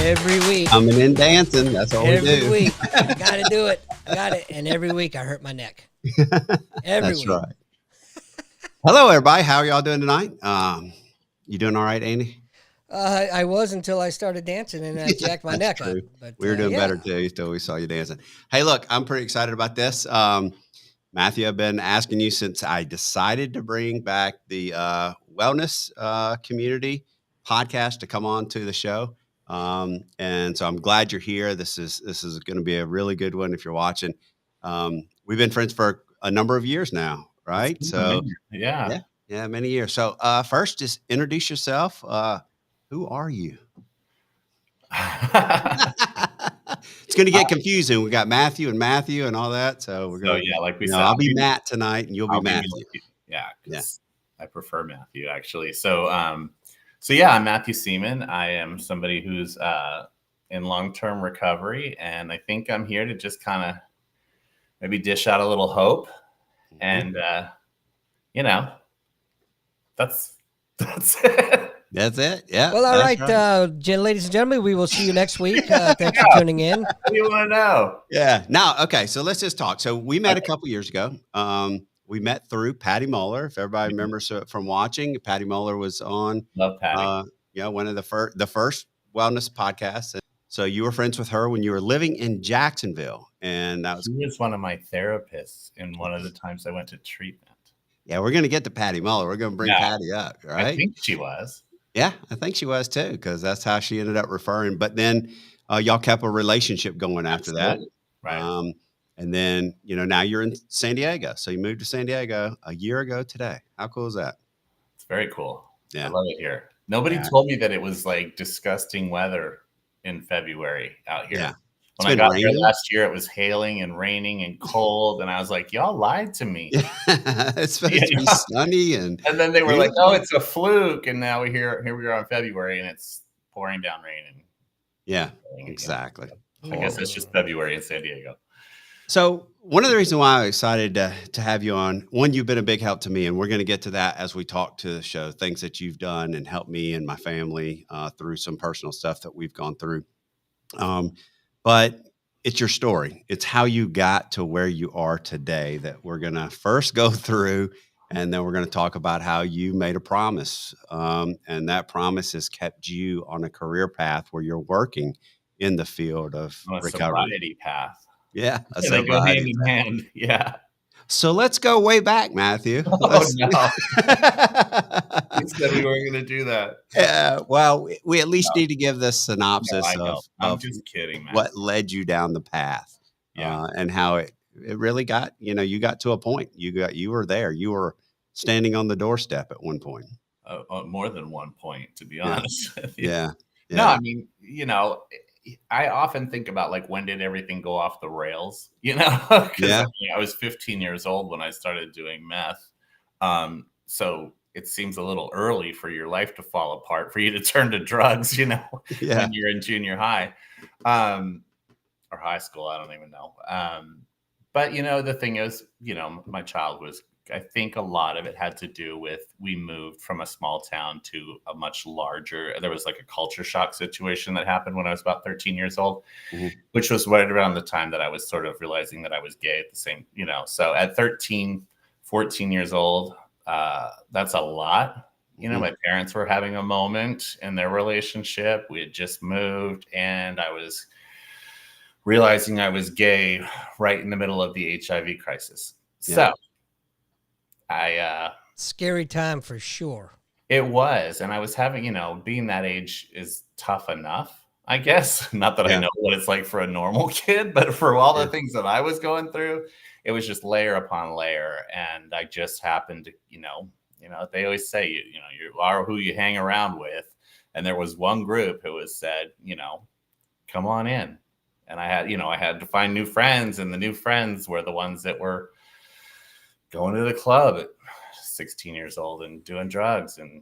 Every week. Coming in dancing. That's all we Every do. week. I got to do it. I got it. And every week I hurt my neck. Every That's week. right. Hello, everybody. How are y'all doing tonight? You doing all right, Andy? I was until I started dancing and I jacked my neck true. up. But We were doing yeah. better too until we saw you dancing. Hey, look, I'm pretty excited about this. Matthew, I've been asking you since I decided to bring back the wellness community podcast to come on to the show. And so I'm glad you're here. This is going to be a really good one if you're watching. We've been friends for a number of years now, right? So yeah, many years. So first, just introduce yourself. Who are you? It's going to get confusing. We got Matthew and all that. So we're going to, like we said, I'll be Matt tonight and you'll be Matthew. Yeah. I prefer Matthew actually. So I'm Matthew Seaman. I am somebody who's in long-term recovery, and I think I'm here to just kind of maybe dish out a little hope. And that's it. That's it. Yeah. Well, all right, ladies and gentlemen, we will see you next week. Thanks for tuning in. What do you want to know? Yeah. Now, okay. So let's just talk. So we met a couple years ago. We met through Patty Muller. If everybody remembers from watching, Patty Muller was on. Love Patty. One of the first wellness podcasts. So you were friends with her when you were living in Jacksonville, and that was. She was one of my therapists in one of the times I went to treatment. Yeah, we're going to get to Patty Muller. We're going to bring Patty up, right? I think she was. Yeah, I think she was too, because that's how she ended up referring. But then y'all kept a relationship going after that. Right. And then, now you're in San Diego. So you moved to San Diego a year ago today. How cool is that? It's very cool. Yeah. I love it here. Nobody told me that it was like disgusting weather in February out here. Yeah. When I got here last year, it was hailing and raining and cold. And I was like, y'all lied to me. It's supposed to be sunny. And then they were like, oh, it's a fluke. And now here we are in February and it's pouring down rain. And exactly. I guess it's just February in San Diego. So one of the reasons why I'm excited to have you on, one, you've been a big help to me, and we're going to get to that as we talk to the show, things that you've done and helped me and my family through some personal stuff that we've gone through. But it's your story. It's how you got to where you are today that we're going to first go through, and then we're going to talk about how you made a promise. And that promise has kept you on a career path where you're working in the field of recovery. Sobriety path. Yeah. They go hand in hand. Yeah. So let's go way back, Matthew. No. You said we weren't going to do that. Yeah. Well, we at least need to give this synopsis I'm just kidding, man. What led you down the path. And how it really got, you got to a point. You were there. You were standing on the doorstep at one point. More than one point, to be honest. Yeah. No, I mean, I often think about like, when did everything go off the rails? Because I was 15 years old when I started doing meth. So it seems a little early for your life to fall apart, for you to turn to drugs, when you're in junior high, or high school. I don't even know. But the thing is, my child was, I think a lot of it had to do with, we moved from a small town to a much larger, there was like a culture shock situation that happened when I was about 13 years old, which was right around the time that I was sort of realizing that I was gay at the same, so at 13, 14 years old, that's a lot. My parents were having a moment in their relationship. We had just moved, and I was realizing I was gay right in the middle of the HIV crisis. Yeah. So scary time for sure. It was. And I was having, being that age is tough enough, I guess. Not that I know what it's like for a normal kid, but for all the things that I was going through, it was just layer upon layer. And I just happened to, they always say, you are who you hang around with. And there was one group who was said, come on in. And I had to find new friends, and the new friends were the ones that were going to the club at 16 years old and doing drugs and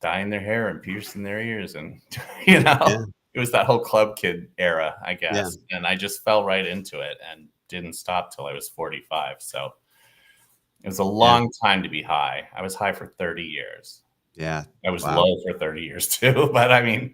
dyeing their hair and piercing their ears. And, it was that whole club kid era, I guess. Yeah. And I just fell right into it and didn't stop till I was 45. So it was a long time to be high. I was high for 30 years. Yeah. I was low for 30 years too. But I mean,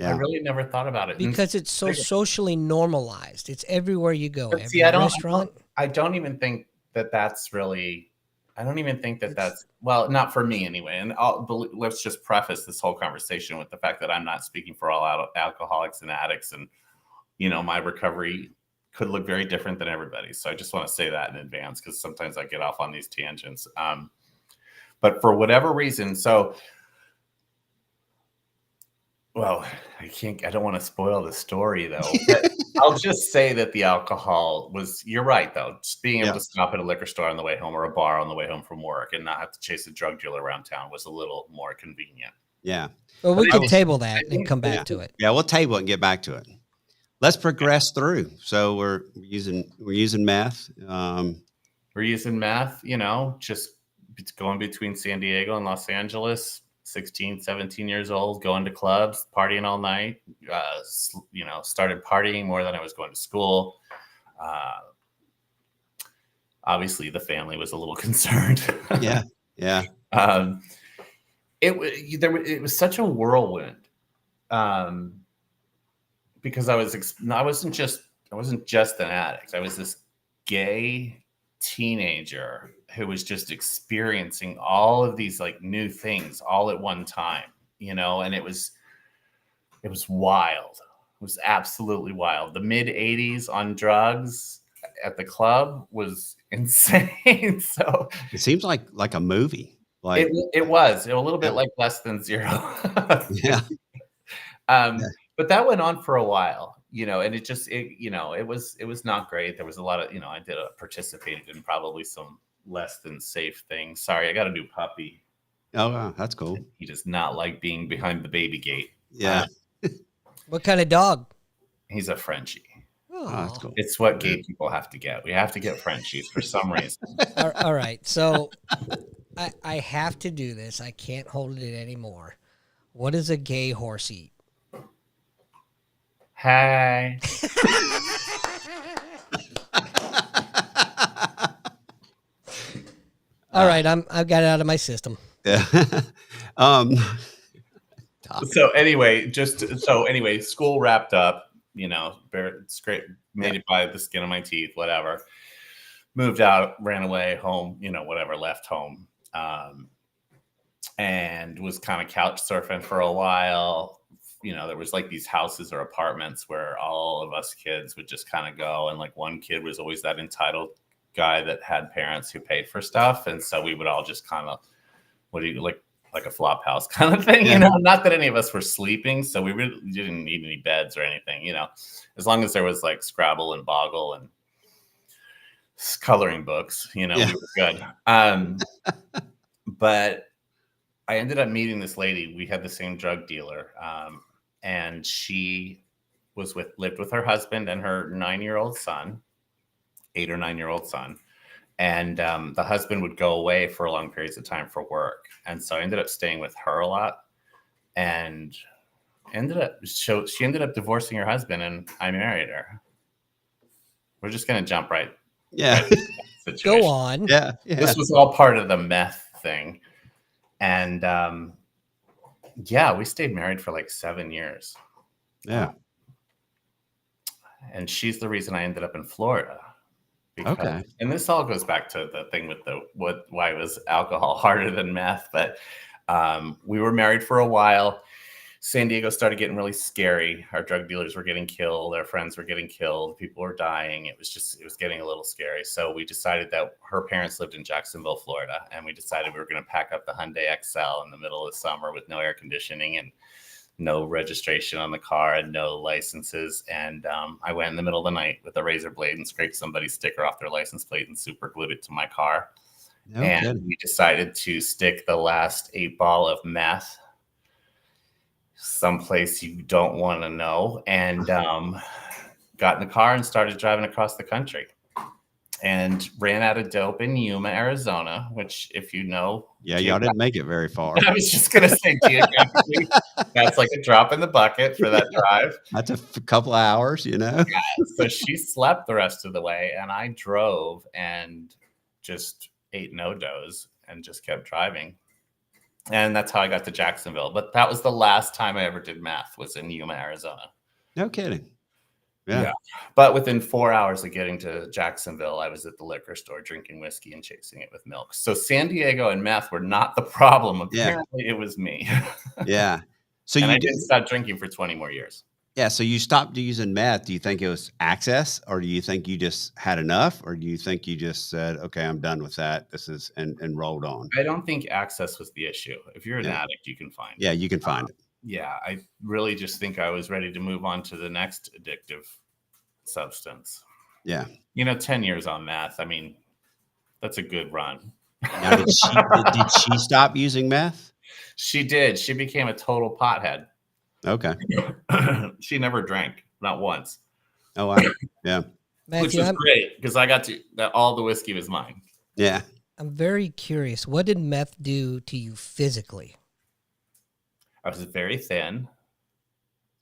I really never thought about it. Because it's so socially normalized. It's everywhere you go. But Every see, restaurant. I don't even think that that's really. I don't even think that that's well, not for me anyway. And let's just preface this whole conversation with the fact that I'm not speaking for all alcoholics and addicts, and my recovery could look very different than everybody's. So I just want to say that in advance because sometimes I get off on these tangents. But for whatever reason, well, I don't want to spoil the story though. But I'll just say that the alcohol you're right though. Just being able to stop at a liquor store on the way home or a bar on the way home from work and not have to chase a drug dealer around town was a little more convenient. Yeah. Well, we can table that and come back to it. Yeah, we'll table it and get back to it. Let's progress through. So we're using meth. We're using meth, just going between San Diego and Los Angeles, 16, 17 years old, going to clubs, partying all night, started partying more than I was going to school. Obviously the family was a little concerned. Yeah. Yeah. It was such a whirlwind. Because I wasn't just an addict. I was this gay teenager who was just experiencing all of these like new things all at one time, and it was wild. It was absolutely wild. The mid 80s on drugs at the club was insane. So it seems like a movie. Like it was a little bit like Less Than Zero. Yeah. But that went on for a while, and it was not great. There was a lot of, I participated in probably some less than safe things. Sorry, I got a new puppy. Oh, wow, that's cool. He does not like being behind the baby gate. Yeah. What kind of dog? He's a Frenchie. Oh, that's cool. It's what gay people have to get. We have to get Frenchies for some reason. All right. So I have to do this. I can't hold it anymore. What does a gay horse eat? Hey. All right, I've got it out of my system. Yeah. So anyway, school wrapped up. It's great. Made it by the skin of my teeth. Whatever. Moved out, ran away, home. Whatever. Left home, and was kind of couch surfing for a while. There was like these houses or apartments where all of us kids would just kind of go. And like one kid was always that entitled guy that had parents who paid for stuff. And so we would all just kind of, like a flop house kind of thing, not that any of us were sleeping. So we really didn't need any beds or anything, as long as there was like Scrabble and Boggle and coloring books, we were good. But I ended up meeting this lady. We had the same drug dealer. And she lived with her husband and her 9-year-old son, 8 or 9-year-old son. And the husband would go away for long periods of time for work. And so I ended up staying with her a lot, and she ended up divorcing her husband, and I married her. We're just going to jump right. Yeah. Right Go on. Yeah. This was all part of the meth thing. And we stayed married for like 7 years. Yeah. And she's the reason I ended up in Florida. Okay. And this all goes back to the thing with why was alcohol harder than meth. But we were married for a while. San Diego started getting really scary. Our drug dealers were getting killed. Our friends were getting killed. People were dying. It was getting a little scary. So we decided that her parents lived in Jacksonville, Florida. And we decided we were going to pack up the Hyundai XL in the middle of the summer with no air conditioning and no registration on the car and no licenses. And I went in the middle of the night with a razor blade and scraped somebody's sticker off their license plate and super glued it to my car. We decided to stick the last 8-ball of meth someplace you don't want to know, and got in the car and started driving across the country, and ran out of dope in Yuma, Arizona, which, if you know, y'all didn't make it very far. I was just gonna say, geographically, that's like a drop in the bucket for that drive. That's a couple of hours, Yeah, so she slept the rest of the way, and I drove and just ate no-dos and just kept driving. And that's how I got to Jacksonville. But that was the last time I ever did meth, was in Yuma, Arizona. No kidding. Yeah. But within 4 hours of getting to Jacksonville, I was at the liquor store drinking whiskey and chasing it with milk. So San Diego and meth were not the problem. Apparently, it was me. Yeah. So and you I didn't stop drinking for 20 more years. Yeah. So you stopped using meth. Do you think it was access, or do you think you just had enough, or do you think you just said, okay, I'm done with that. This is, and rolled on? I don't think access was the issue. If you're an addict, you can find it. Yeah, you can find it. Yeah. I really just think I was ready to move on to the next addictive substance. Yeah. 10 years on meth. I mean, that's a good run. Now, did she stop using meth? She did. She became a total pothead. Okay. She never drank, not once. Oh, wow. Yeah. Matthew, which was great, because I got all the whiskey was mine. Yeah. I'm very curious. What did meth do to you physically? I was very thin.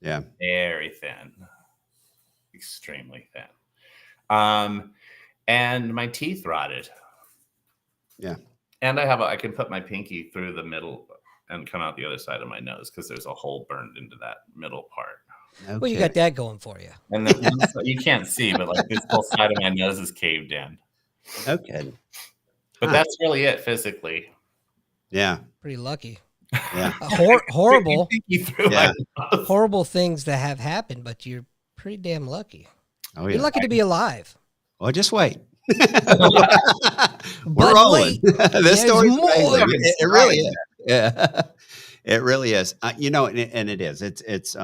Yeah. Very thin. Extremely thin. And my teeth rotted. Yeah. And I can put my pinky through the middle and come out the other side of my nose, because there's a hole burned into that middle part. Okay. Well, you got that going for you. And then you can't see, but like this whole side of my nose is caved in. Okay. But that's really it physically. Yeah. Pretty lucky. Yeah. Horrible. Yeah. Horrible things that have happened, but you're pretty damn lucky. Oh, yeah. You're lucky to be alive. Well, just wait. We're rolling. This story's amazing. It really is. Yeah. It really is. And it is. It's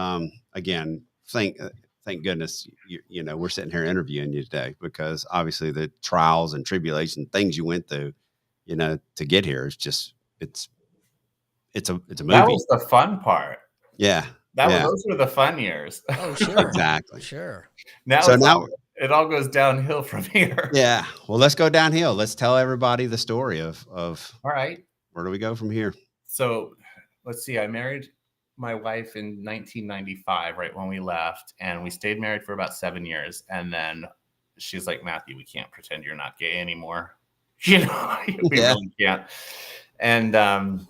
again, thank goodness we're sitting here interviewing you today, because obviously the trials and tribulations, things you went through, to get here is just it's a movie. That was the fun part. Yeah. Those were the fun years. Oh, sure. Exactly. Sure. Now it all goes downhill from here. Yeah. Well, let's go downhill. Let's tell everybody the story of all right. Where do we go from here? So let's see. I married my wife in 1995, right when we left, and we stayed married for about 7 years. And then she's like, Matthew, we can't pretend you're not gay anymore. We really can't. And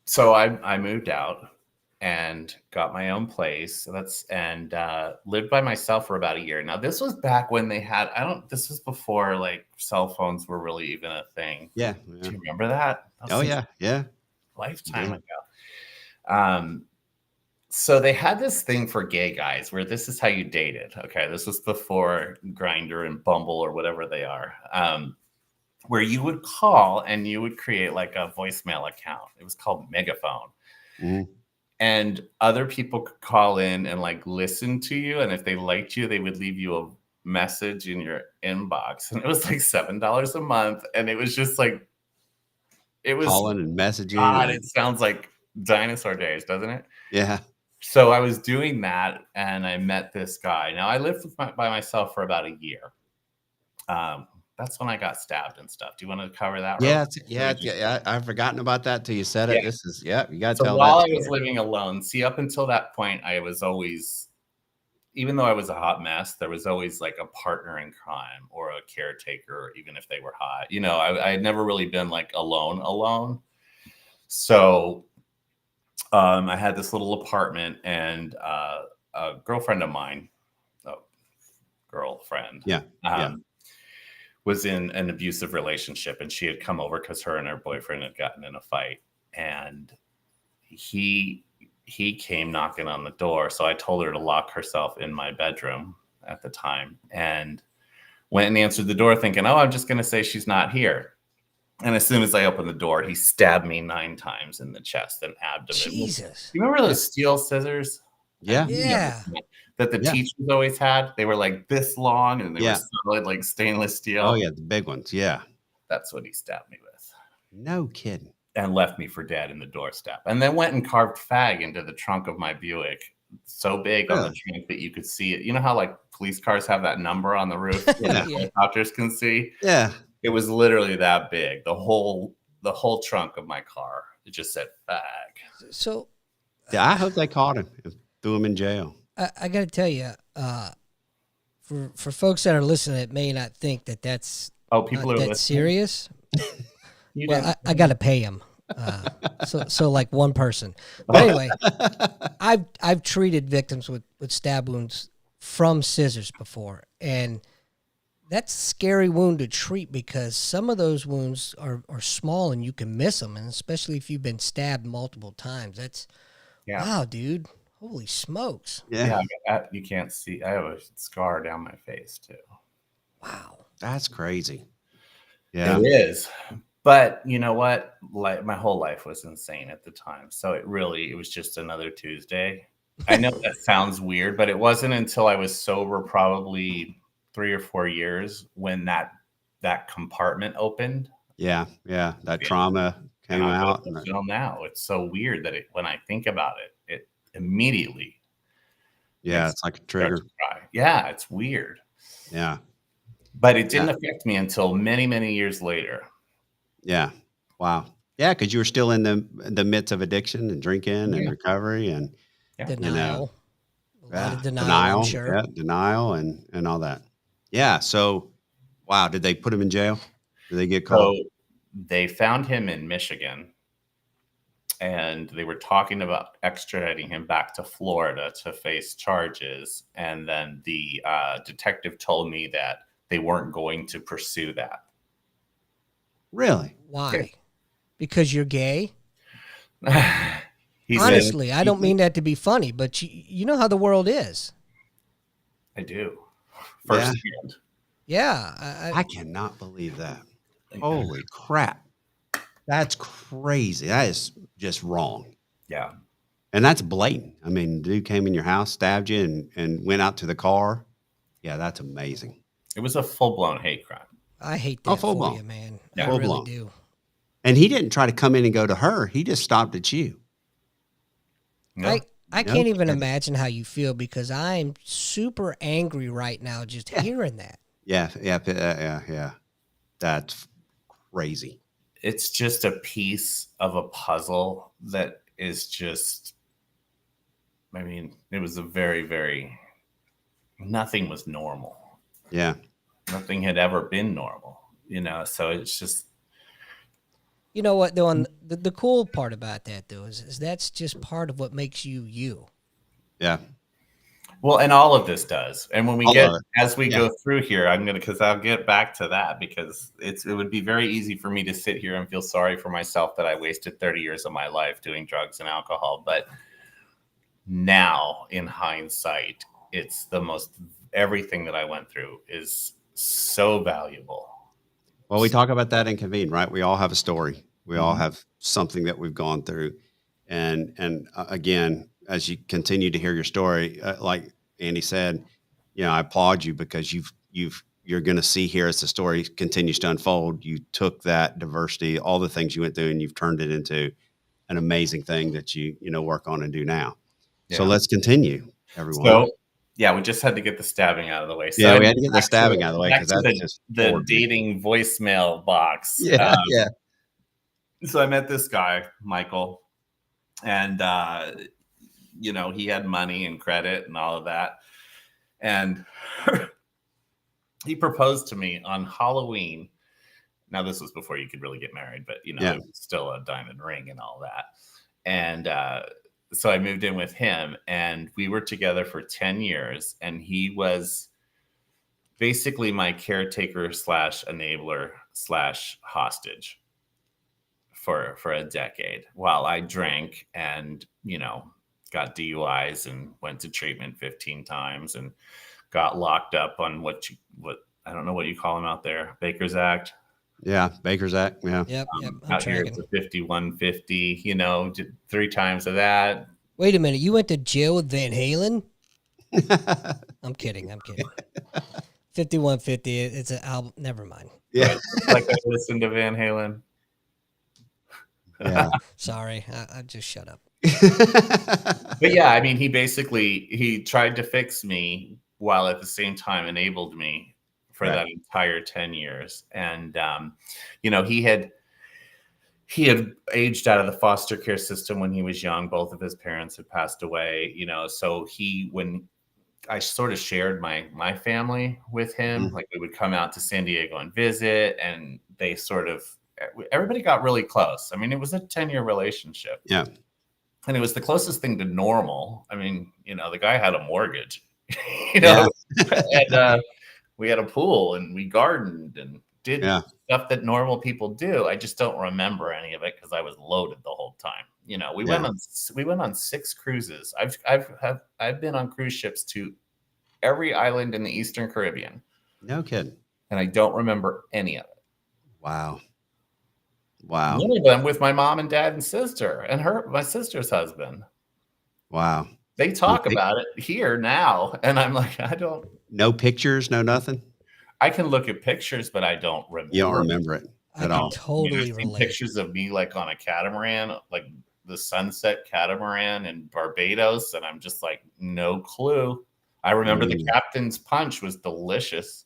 so I moved out and got my own place. And lived by myself for about a year. Now, this was back when they had, this was before like cell phones were really even a thing. Yeah. Do you remember that? Yeah. Lifetime ago. So they had this thing for gay guys where this is how you dated. Okay. This was before Grindr and Bumble or whatever they are. Where you would call and you would create like a voicemail account. It was called Megaphone. Mm. And other people could call in and like listen to you. And if they liked you, they would leave you a message in your inbox. And it was like $7 a month. And it was just like, it was calling and messaging. God, it sounds like dinosaur days, doesn't it? Yeah. So I was doing that and I met this guy. Now I lived by myself for about a year. That's when I got stabbed and stuff. Do you want to cover that? Yeah. I've forgotten about that till you said it. This is, you got to tell that. While I was living alone, up until that point, I was always, even though I was a hot mess, there was always like a partner in crime or a caretaker, even if they were hot. I had never really been like alone. So I had this little apartment, and a girlfriend of mine, was in an abusive relationship, and she had come over because her and her boyfriend had gotten in a fight, and he came knocking on the door. So I told her to lock herself in my bedroom at the time, and went and answered the door thinking, I'm just going to say she's not here. And as soon as I opened the door, he stabbed me 9 times in the chest and abdomen. Jesus. You remember those steel scissors? Yeah. That the teachers always had. They were like this long, and they were solid, like stainless steel. Oh, yeah, the big ones. Yeah. That's what he stabbed me with. No kidding. And left me for dead in the doorstep. And then went and carved fag into the trunk of my Buick. So big on the trunk that you could see it. You know how like police cars have that number on the roof that helicopters can see? Yeah. It was literally that big. The whole trunk of my car. It just said fag. So yeah, I hope they caught him and threw him in jail. I got to tell you, for folks that are listening that may not think that that's people are that serious. You Well, didn't. I got to pay him. So like one person. But anyway, I've treated victims with stab wounds from scissors before, and that's a scary wound to treat because some of those wounds are small and you can miss them, and especially if you've been stabbed multiple times. That's Yeah. wow, dude. Holy smokes. Yeah. You can't see. I have a scar down my face too. Wow. That's crazy. Yeah. It is. But you know what? Like my whole life was insane at the time. So it was just another Tuesday. I know that sounds weird, but it wasn't until I was sober, probably 3 or 4 years, when that compartment opened. Yeah. Yeah. That trauma came And out. Until now, it's so weird that when I think about it, it immediately Yeah. It's like a trigger. cry. Yeah, it's weird. Yeah. But it didn't affect me until many, many years later. Yeah. Wow. Yeah, because you were still in the midst of addiction and drinking and recovery and Denial. A lot of denial, denial. I'm sure. Yeah, denial and all that. Yeah. So, wow. Did they put him in jail? Did they get caught? So they found him in Michigan, and they were talking about extraditing him back to Florida to face charges. And then the detective told me that they weren't going to pursue that. Really? Why? Because you're gay? He Honestly, said, I don't mean that to be funny, but you know how the world is. I do. Firsthand. Yeah. I cannot believe that. Holy crap. That's crazy. That is just wrong. Yeah. And that's blatant. I mean, dude came in your house, stabbed you, and went out to the car. Yeah, that's amazing. It was a full-blown hate crime. I hate that full for blown. you, man. Yeah. I Full really blown. do. And he didn't try to come in and go to her. He just stopped at you. No. I can't even imagine how you feel because I'm super angry right now just hearing that. Yeah. That's crazy. It's just a piece of a puzzle that is just, I mean, it was a very, very, nothing was normal. Yeah. Nothing had ever been normal, so it's just. You know what, though? The cool part about that, though, is that's just part of what makes you you. Yeah. Well, and all of this does. And when we as we Yeah. go through here, because I'll get back to that, because it would be very easy for me to sit here and feel sorry for myself that I wasted 30 years of my life doing drugs and alcohol. But now, in hindsight, it's everything that I went through is so valuable. Well, we talk about that in Convene, right? We all have a story. We all have something that we've gone through. And again, as you continue to hear your story, like Andy said, I applaud you because you're going to see here as the story continues to unfold. You took that diversity, all the things you went through, and you've turned it into an amazing thing that you work on and do now. Yeah. So let's continue, everyone. So, yeah, we just had to get the stabbing out of the way. So we had to get the stabbing out of the way because that's just the dating voicemail box. Yeah. So I met this guy, Michael, and he had money and credit and all of that, and he proposed to me on Halloween. Now, this was before you could really get married, but it was still a diamond ring and all that, and so I moved in with him, and we were together for 10 years, and he was basically my caretaker / enabler / hostage for a decade while I drank and, got DUIs and went to treatment 15 times and got locked up on what I don't know what you call them out there, Baker's Act. Yeah, Baker's Act. Yeah. Yep. Out here it's a 5150. Did 3 times of that. Wait a minute, you went to jail with Van Halen? I'm kidding. 5150. It's an album. Never mind. Yeah. Like I listened to Van Halen. Yeah. Sorry, I just shut up. But yeah, I mean, he tried to fix me while at the same time enabled me for that entire 10 years. And, he had aged out of the foster care system when he was young. Both of his parents had passed away, so when I sort of shared my family with him, like we would come out to San Diego and visit, and they sort of everybody got really close. I mean, it was a 10-year relationship. Yeah. And it was the closest thing to normal. I mean, the guy had a mortgage, Yeah. and we had a pool and we gardened and did Yeah. stuff that normal people do. I just don't remember any of it because I was loaded the whole time. We went on 6 cruises. I've been on cruise ships to every island in the Eastern Caribbean. No kidding. And I don't remember any of it. Wow. One of them with my mom and dad and sister and my sister's husband. Wow. They talk about it here now. And I'm like, no pictures, no nothing. I can look at pictures, but I don't remember. You don't remember it at all. Totally relate. Pictures of me like on a catamaran, like the Sunset Catamaran in Barbados. And I'm just like, no clue. I remember the captain's punch was delicious.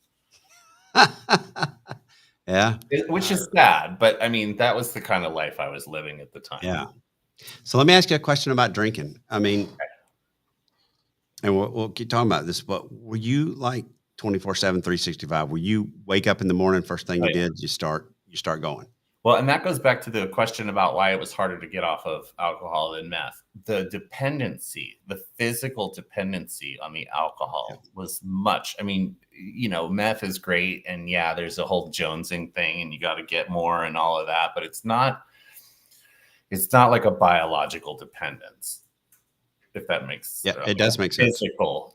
Yeah. Which is sad, but I mean, that was the kind of life I was living at the time. Yeah. So let me ask you a question about drinking. I mean, and we'll keep talking about this, but were you like 24/7, 365? Will you wake up in the morning, first thing you did, you start going? Well, and that goes back to the question about why it was harder to get off of alcohol than meth. The dependency, the physical dependency on the alcohol was much. I mean, meth is great. And yeah, there's a whole jonesing thing and you got to get more and all of that. But it's not like a biological dependence, if that makes sense. Yeah, it does make sense. Physical,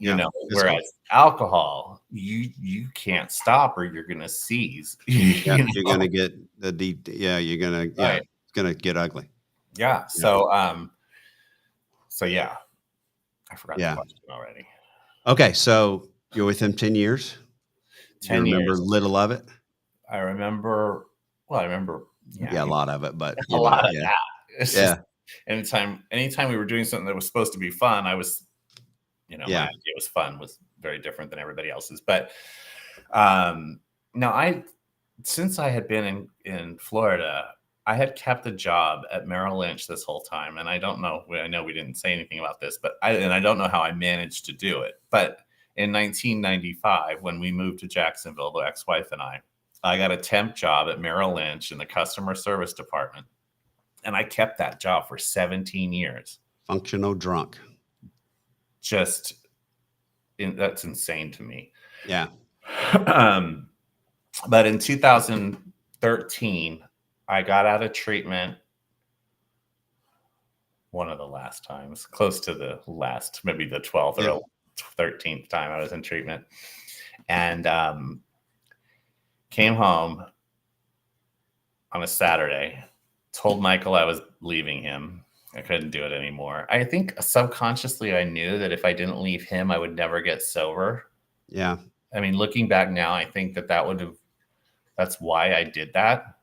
whereas alcohol, you can't stop or you're going to seize. You're going to get it's going to get ugly. Yeah. So yeah, I forgot the question already. Okay. So you're with him 10 years. 10 you remember years. Little of it? I remember. Yeah, a lot of it, but a lot of that. It's just, anytime we were doing something that was supposed to be fun, I was, my idea was fun, was very different than everybody else's. But since I had been in Florida, I had kept a job at Merrill Lynch this whole time. And I don't know, I know we didn't say anything about this, but I don't know how I managed to do it. But in 1995, when we moved to Jacksonville, the ex-wife and I got a temp job at Merrill Lynch in the customer service department. And I kept that job for 17 years. Functional drunk. That's insane to me. Yeah. But in 2013, I got out of treatment one of the last times, close to the last, maybe the 12th or 13th time I was in treatment. And came home on a Saturday, told Michael I was leaving him. I couldn't do it anymore. I think subconsciously I knew that if I didn't leave him, I would never get sober. Yeah. I mean, looking back now, I think that's why I did that.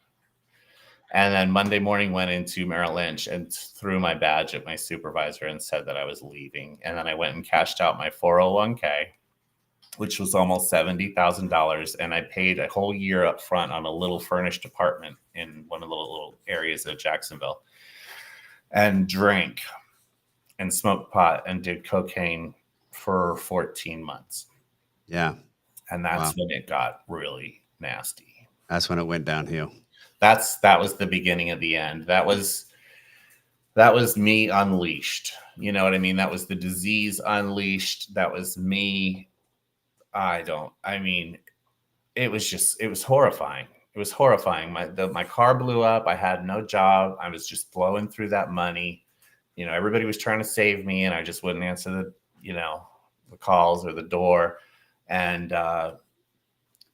And then Monday morning went into Merrill Lynch and threw my badge at my supervisor and said that I was leaving. And then I went and cashed out my 401k, which was almost $70,000. And I paid a whole year up front on a little furnished apartment in one of the little areas of Jacksonville, and drank and smoked pot and did cocaine for 14 months. Yeah. And that's when it got really nasty. That's when it went downhill. That was the beginning of the end. That was me unleashed. You know what I mean? That was the disease unleashed. That was me. It was horrifying. It was horrifying. My car blew up. I had no job. I was just blowing through that money. Everybody was trying to save me and I just wouldn't answer the calls or the door, and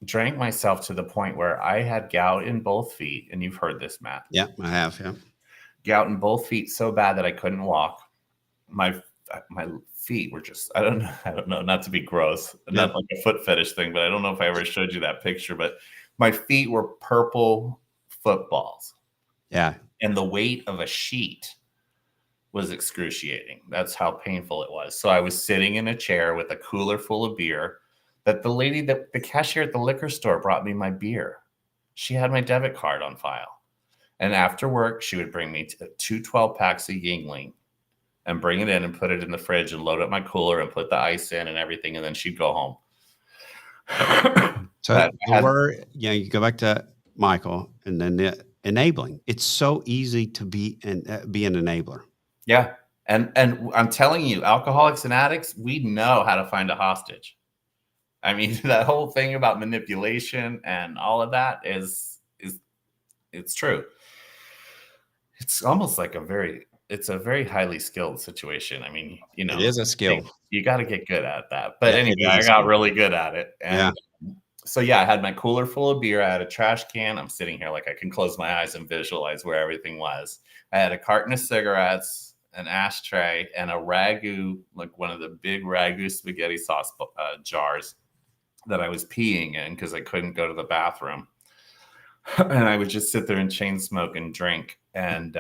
drank myself to the point where I had gout in both feet. And you've heard this, Matt. Yeah, I have. Yeah. Gout in both feet so bad that I couldn't walk. My feet were just, I don't know, not to be gross, not like a foot fetish thing, but I don't know if I ever showed you that picture, but my feet were purple footballs. Yeah. And the weight of a sheet was excruciating. That's how painful it was. So I was sitting in a chair with a cooler full of beer that the cashier at the liquor store brought me my beer. She had my debit card on file. And after work, she would bring me 2 12-packs of Yingling and bring it in and put it in the fridge and load up my cooler and put the ice in and everything. And then she'd go home. So you go back to Michael, and then enabling. It's so easy to be an enabler. Yeah. And I'm telling you, alcoholics and addicts, we know how to find a hostage. I mean, that whole thing about manipulation and all of that is it's true. It's almost like it's a very highly skilled situation. I mean, you know, It is a skill. you got to get good at that. But Yeah, anyway, I got really good at it. And so, yeah, I had my cooler full of beer. I had a trash can. I'm sitting here like I can close my eyes and visualize where everything was. I had a carton of cigarettes, an ashtray, and a ragu, like one of the big ragu spaghetti sauce jars that I was peeing in because I couldn't go to the bathroom. And I would just sit there and chain smoke and drink. And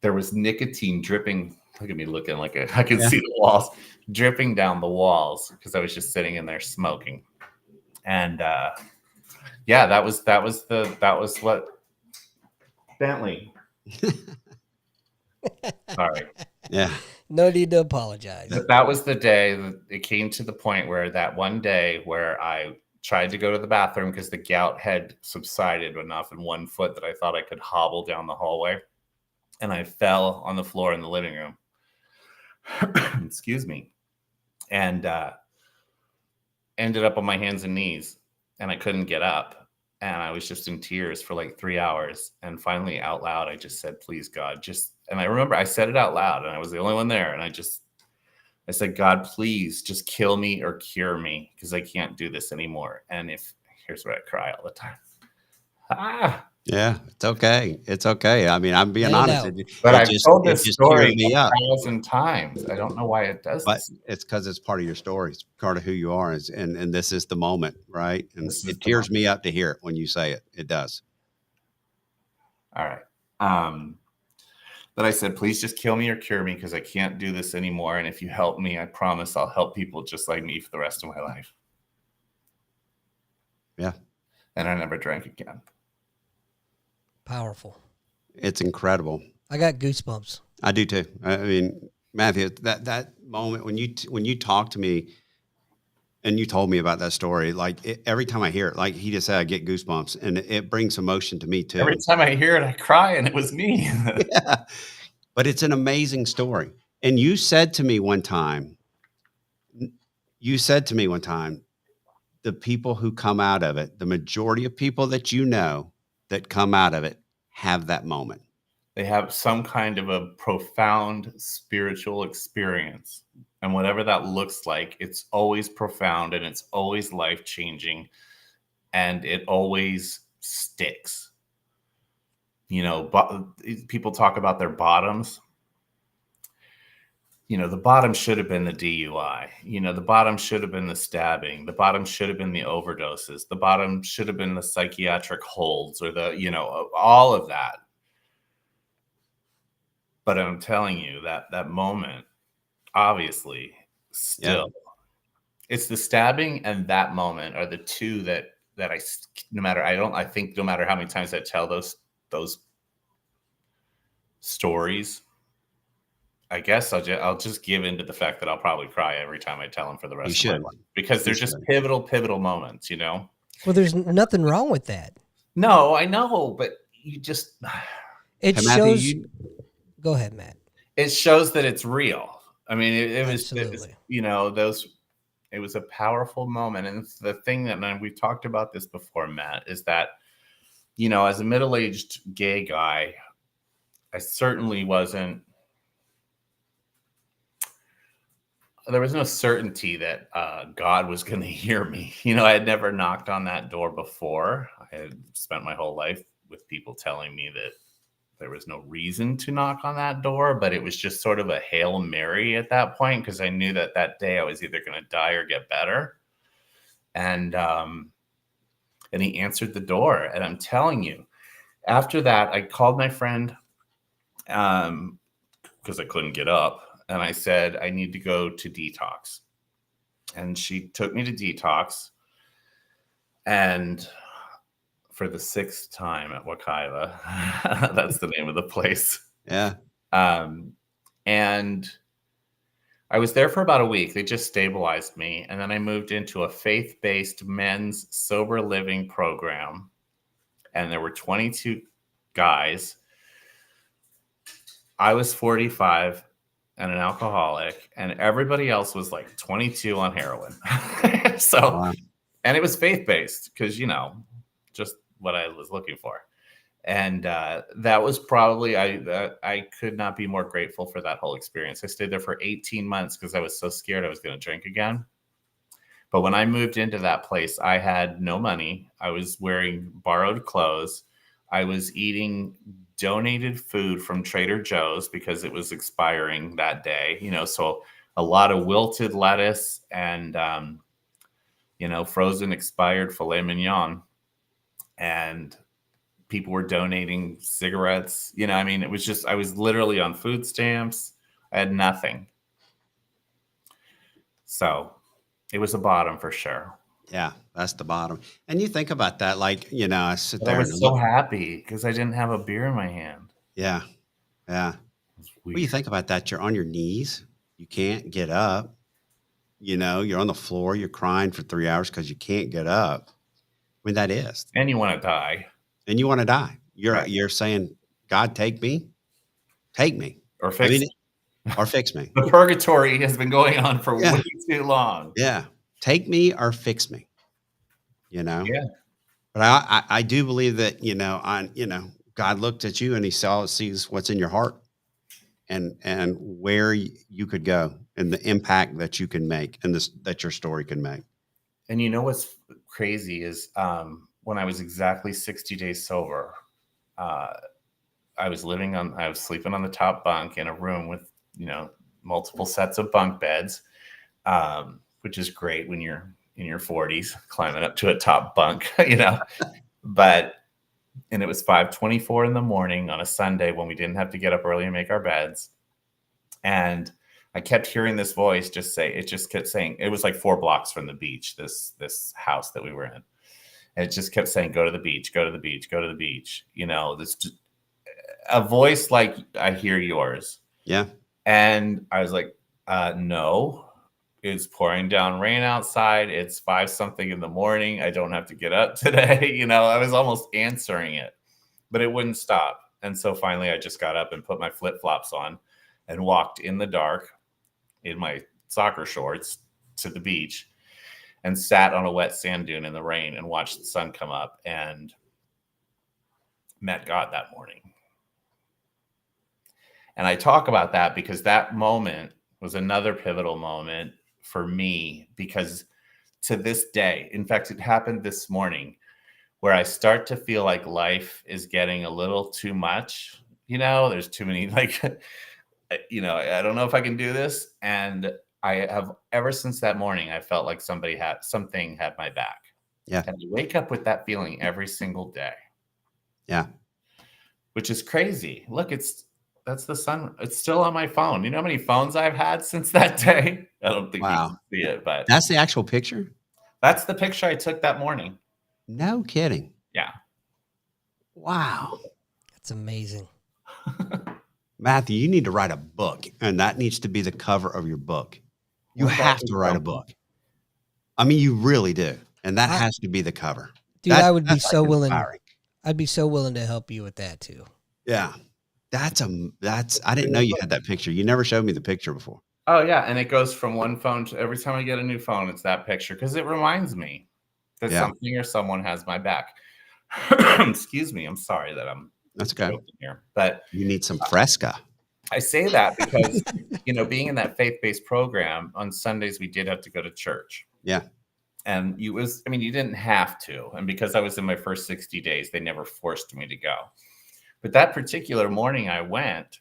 there was nicotine dripping. Look at me looking like I can see the walls dripping down the walls because I was just sitting in there smoking. And yeah, that was what Bentley. Sorry. Yeah. No need to apologize. But that was the day that it came to the point where that one day where I tried to go to the bathroom because the gout had subsided enough in one foot that I thought I could hobble down the hallway. And I fell on the floor in the living room. Excuse me. And ended up on my hands and knees. And I couldn't get up. And I was just in tears for like 3 hours. And finally out loud, I just said, please, God, and I remember I said it out loud and I was the only one there. And I said, God, please just kill me or cure me because I can't do this anymore. And here's where I cry all the time. Yeah, it's okay. It's okay. I mean, I'm being honest. But I've told this story 1,000 times. I don't know why it does but this. It's because it's part of your story. It's part of who you are. And this is the moment, right? And it tears me up to hear it when you say it. It does. All right. But I said, please just kill me or cure me because I can't do this anymore. And if you help me, I promise I'll help people just like me for the rest of my life. Yeah. And I never drank again. Powerful. It's incredible. I got goosebumps. I do too. I mean, Matthew, that moment when you talked to me and you told me about that story, like every time I hear it, like he just said, I get goosebumps and it brings emotion to me too. Every time I hear it, I cry and it was me. Yeah. But it's an amazing story. And you said to me one time, the people who come out of it, the majority of people that you know that come out of it have that moment. They have some kind of a profound spiritual experience. And whatever that looks like, it's always profound and it's always life-changing and it always sticks. You know, people talk about their bottoms. You know, the bottom should have been the DUI. You know, the bottom should have been the stabbing. The bottom should have been the overdoses. The bottom should have been the psychiatric holds or all of that. But I'm telling you that moment, obviously, still, it's the stabbing and that moment are the two that I think no matter how many times I tell those stories, I guess I'll just give in to the fact that I'll probably cry every time I tell them for the rest of my life because they're just pivotal moments, you know? Well, there's nothing wrong with that. No, I know, but you just... It shows... Go ahead, Matt. It shows that it's real. I mean, it was, you know, it was a powerful moment. And it's the thing that we've talked about this before, Matt, is that, you know, as a middle-aged gay guy, I certainly wasn't... There was no certainty that God was going to hear me. You know, I had never knocked on that door before. I had spent my whole life with people telling me that there was no reason to knock on that door, but it was just sort of a Hail Mary at that point because I knew that day I was either going to die or get better. And he answered the door. And I'm telling you, after that, I called my friend because I couldn't get up. And I said, I need to go to detox. And she took me to detox. And for the 6th time at Wakaiva, that's the name of the place. Yeah. And I was there for about a week. They just stabilized me. And then I moved into a faith-based men's sober living program. And there were 22 guys. I was 45 and an alcoholic, and everybody else was like 22 on heroin. So, Wow. and it was faith-based because, just what I was looking for. And that was probably, I could not be more grateful for that whole experience. I stayed there for 18 months because I was so scared I was going to drink again. But when I moved into that place, I had no money. I was wearing borrowed clothes. I was eating donated food from Trader Joe's because it was expiring that day. So a lot of wilted lettuce and, frozen expired filet mignon. And people were donating cigarettes. It was just, I was literally on food stamps. I had nothing. So it was a bottom for sure. Yeah, that's the bottom. And you think about that, like, I sit But there I and was so look. happy because I didn't have a beer in my hand. Yeah, yeah. It was Well, weird. you think about that, you're on your knees. You can't get up. You're on the floor. You're crying for 3 hours because you can't get up. I mean, that is. And you want to die. And you want to die. Right. You're saying, God, take me. Take me. Or fix me. Or fix me. The purgatory has been going on for Yeah. way too long. Yeah. Take me or fix me. Yeah. But I do believe that, God looked at you and he sees what's in your heart and where you could go and the impact that you can make and that your story can make. And what's crazy is when I was exactly 60 days sober, I was sleeping on the top bunk in a room with, multiple sets of bunk beds, which is great when you're in your 40s climbing up to a top bunk, but, and it was 5:24 in the morning on a Sunday when we didn't have to get up early and make our beds. And I kept hearing this voice it just kept saying, it was like 4 blocks from the beach, this house that we were in. And it just kept saying, go to the beach, go to the beach, go to the beach. A voice like I hear yours. Yeah. And I was like, no, it's pouring down rain outside. It's 5-something in the morning. I don't have to get up today. I was almost answering it, but it wouldn't stop. And so finally I just got up and put my flip-flops on and walked in the dark in my soccer shorts to the beach and sat on a wet sand dune in the rain and watched the sun come up and met God that morning. And I talk about that because that moment was another pivotal moment for me, because to this day, in fact, it happened this morning, where I start to feel like life is getting a little too much. There's too many, I don't know if I can do this. And I have, ever since that morning, I felt like something had my back. Yeah. And I wake up with that feeling every single day. Yeah. Which is crazy. Look, that's the sun. It's still on my phone. You know how many phones I've had since that day? I don't think you can see it, but that's the actual picture. That's the picture I took that morning. No kidding. Yeah. Wow. That's amazing. Matthew, you need to write a book, and that needs to be the cover of your book. You have to write a book. I mean, you really do. And that has to be the cover. Dude, I would be so willing. Inspiring. I'd be so willing to help you with that too. Yeah. I didn't know you had that picture. You never showed me the picture before. Oh yeah. And it goes from one phone to every time I get a new phone, it's that picture. Cause it reminds me that something or someone has my back. Excuse me. I'm sorry that I'm That's okay here, but you need some Fresca. I say that because, being in that faith-based program on Sundays, we did have to go to church. Yeah. And you didn't have to. And because I was in my first 60 days, they never forced me to go. But that particular morning I went,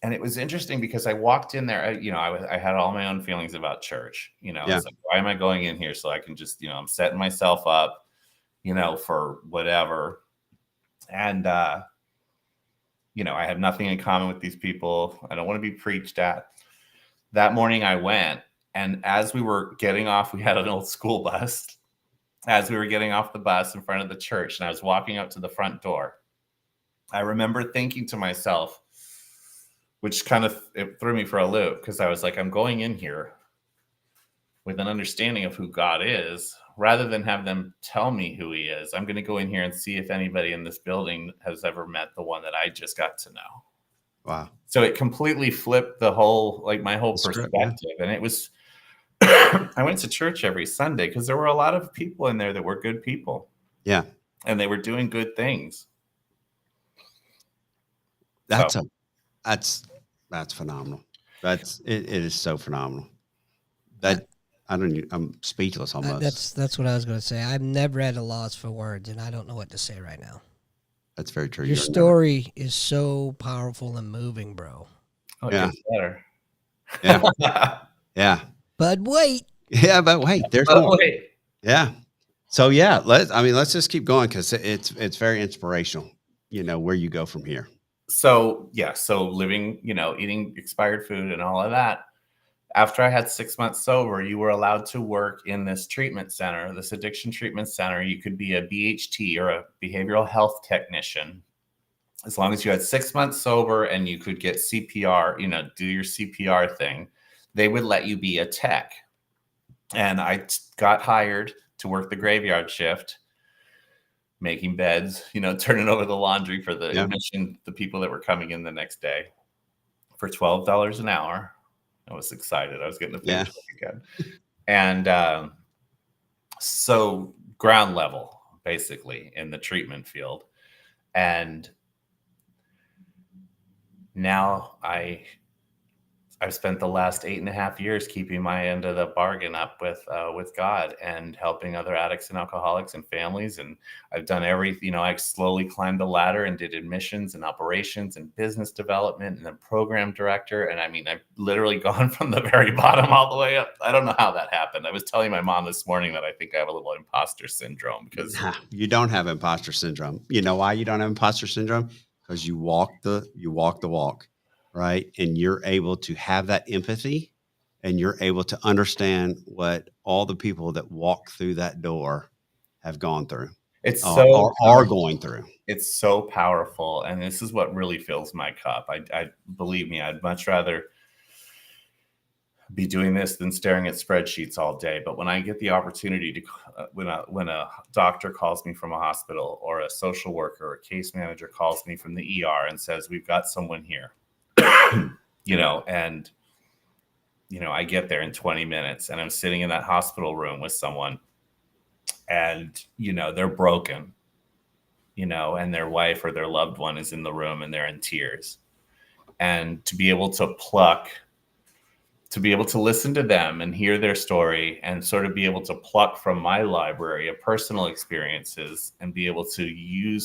and it was interesting because I walked in there, I had all my own feelings about church. I was like, why am I going in here? So I can just, I'm setting myself up, for whatever. And, I have nothing in common with these people. I don't want to be preached at. That morning I went, and as we were getting off, we had an old school bus. As we were getting off the bus in front of the church, and I was walking up to the front door, I remember thinking to myself, which it threw me for a loop, because I was like, I'm going in here with an understanding of who God is, rather than have them tell me who he is, I'm going to go in here and see if anybody in this building has ever met the one that I just got to know. Wow. So it completely flipped the whole, like my whole Script, perspective. And it was, I went to church every Sunday because there were a lot of people in there that were good people. Yeah. And they were doing good things. That's phenomenal. It is so phenomenal. I'm speechless almost. That's what I was going to say. I've never at a loss for words, and I don't know what to say right now. That's very true. Your story is so powerful and moving, bro. Oh, it gets better. Yeah. Yeah. But wait. Yeah, but wait, there's more. Wait. Yeah. So yeah, let's just keep going because it's very inspirational, where you go from here. So living, eating expired food and all of that. After I had 6 months sober, you were allowed to work in this treatment center, this addiction treatment center. You could be a BHT or a behavioral health technician, as long as you had 6 months sober and you could get CPR, do your CPR thing. They would let you be a tech. And I got hired to work the graveyard shift, making beds, turning over the laundry for the admission, the people that were coming in the next day, for $12 an hour. I was excited. I was getting the paycheck again. And so ground level, basically, in the treatment field. And now I've spent the last 8.5 years keeping my end of the bargain up with God and helping other addicts and alcoholics and families. And I've done everything. I slowly climbed the ladder and did admissions and operations and business development and then program director. And I mean, I've literally gone from the very bottom all the way up. I don't know how that happened. I was telling my mom this morning that I think I have a little imposter syndrome because you don't have imposter syndrome. You know why you don't have imposter syndrome? Because you walk the walk. Right. And you're able to have that empathy and you're able to understand what all the people that walk through that door have gone through. It's are going through. It's so powerful. And this is what really fills my cup. I believe me, I'd much rather be doing this than staring at spreadsheets all day. But when I get the opportunity to, when a doctor calls me from a hospital or a social worker or a case manager calls me from the ER and says, we've got someone here. And I get there in 20 minutes and I'm sitting in that hospital room with someone and, they're broken, and their wife or their loved one is in the room and they're in tears. And to be able to listen to them and hear their story and sort of be able to pluck from my library of personal experiences and be able to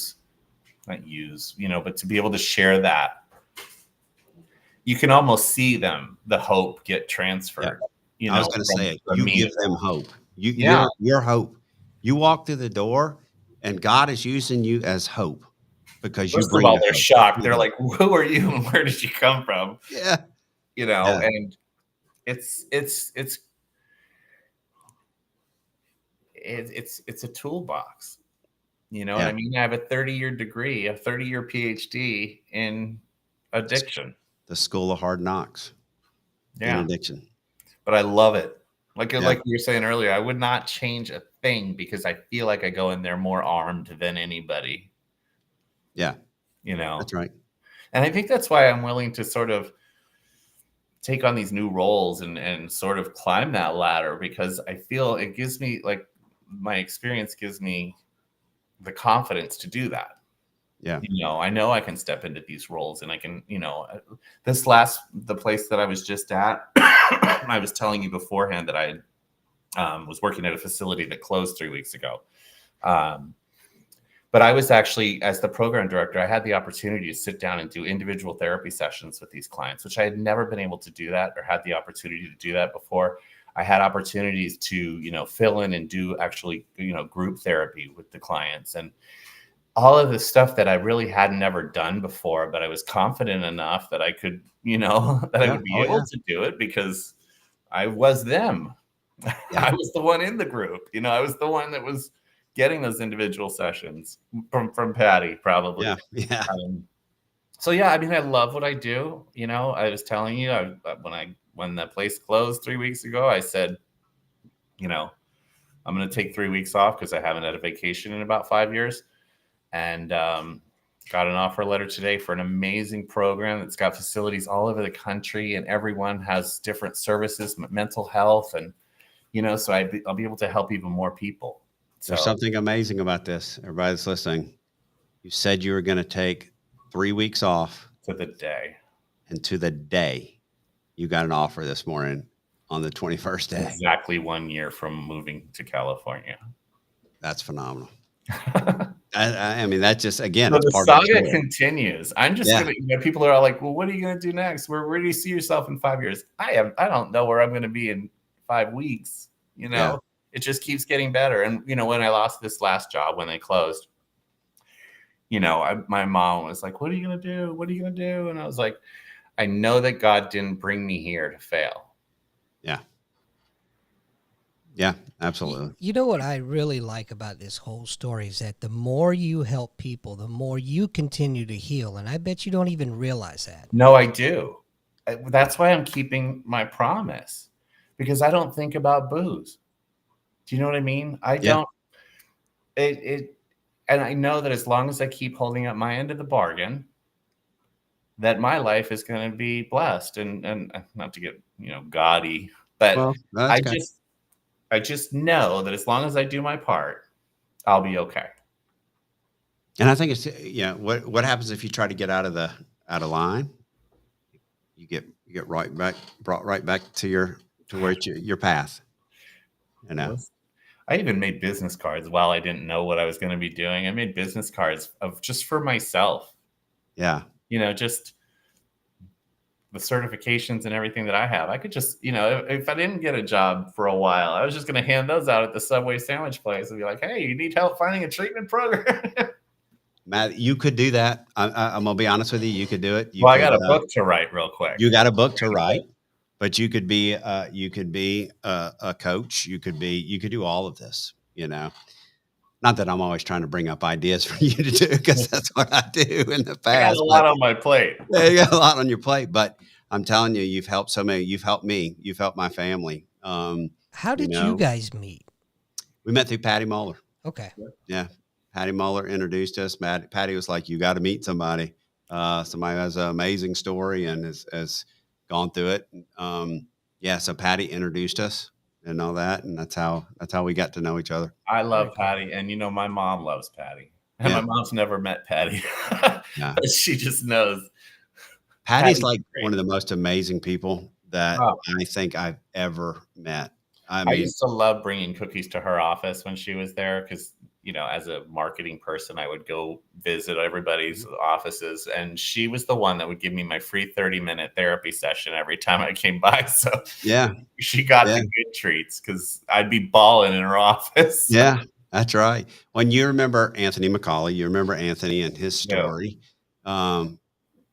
but to be able to share that. You can almost see the hope get transferred. I was going to say, you give them hope. Your hope. You walk through the door, and God is using you as hope because First of all, they're shocked. They're like, "Who are you, and where did you come from?" Yeah, and it's a toolbox. What I mean? I have a 30-year degree, a 30-year PhD in addiction. The school of hard knocks. In addiction. But I like we were saying earlier, I would not change a thing because I feel like I go in there more armed than anybody. Yeah. That's right. And I think that's why I'm willing to sort of take on these new roles and sort of climb that ladder, because I feel it gives me, like, my experience gives me the confidence to do that. Yeah. I know I can step into these roles and I can, the place that I was just at, I was telling you beforehand that I was working at a facility that closed 3 weeks ago. But I was actually, as the program director, I had the opportunity to sit down and do individual therapy sessions with these clients, which I had never been able to do that or had the opportunity to do that before. I had opportunities to, fill in and do actually, group therapy with the clients and all of the stuff that I really had never done before, but I was confident enough that I could, I would be able to do it because I was them. Yeah. I was the one in the group, I was the one that was getting those individual sessions from Patty, probably. Yeah. So yeah, I mean, I love what I do. I was telling you, when the place closed 3 weeks ago, I said, I'm going to take 3 weeks off because I haven't had a vacation in about 5 years. And got an offer letter today for an amazing program that's got facilities all over the country, and everyone has different services, mental health, and so I'll be able to help even more people. So There's something amazing about this. Everybody that's listening, you said you were going to take 3 weeks off, to the day, and to the day, you got an offer this morning on the 21st day. exactly 1 year from moving to California. That's phenomenal. I mean, that just, again, So it's the part of the saga story. continues. I'm just gonna, people are all like, well, what are you gonna do next? Where do you see yourself in 5 years? I don't know where I'm gonna be in 5 weeks. It just keeps getting better. And when I lost this last job, when they closed, my mom was like, what are you gonna do? What are you gonna do? And I was like, I know that God didn't bring me here to fail. Yeah, absolutely. You know what I really like about this whole story is that the more you help people, the more you continue to heal. And I bet you don't even realize that. No, I do. That's why I'm keeping my promise, because I don't think about booze. Do you know what I mean? I don't. And I know that as long as I keep holding up my end of the bargain, that my life is going to be blessed. And not to get gaudy, but Well, that's good. I just know that as long as I do my part, I'll be okay. And I think it's what happens if you try to get out of line? You get brought right back to where it's your path. I even made business cards while I didn't know what I was going to be doing. I made business cards of just for myself. Yeah. Just the certifications and everything that I have. I could just, if I didn't get a job for a while, I was just going to hand those out at the Subway sandwich place and be like, hey, you need help finding a treatment program? Matt, you could do that. I'm going to be honest with you. You could do it. I got a book to write real quick. You got a book to write, but you could be a coach. You could do all of this, Not that I'm always trying to bring up ideas for you to do, because that's what I do in the past. I got a lot on my plate. Yeah, you got a lot on your plate, but I'm telling you, you've helped so many. You've helped me. You've helped my family. How did you guys meet? We met through Patty Muller. Okay. Yeah. Patty Muller introduced us. Patty was like, you got to meet somebody. Somebody has an amazing story and has gone through it. So Patty introduced us and all that. And that's how we got to know each other. I love Patty. And, my mom loves Patty. And my mom's never met Patty. She just knows. Patty's like one of the most amazing people that I think I've ever met. I used to love bringing cookies to her office when she was there because, as a marketing person, I would go visit everybody's offices. And she was the one that would give me my free 30-minute therapy session every time I came by. So she got the good treats because I'd be balling in her office. Yeah, that's right. When you remember Anthony McCauley, you remember Anthony and his story. Yeah.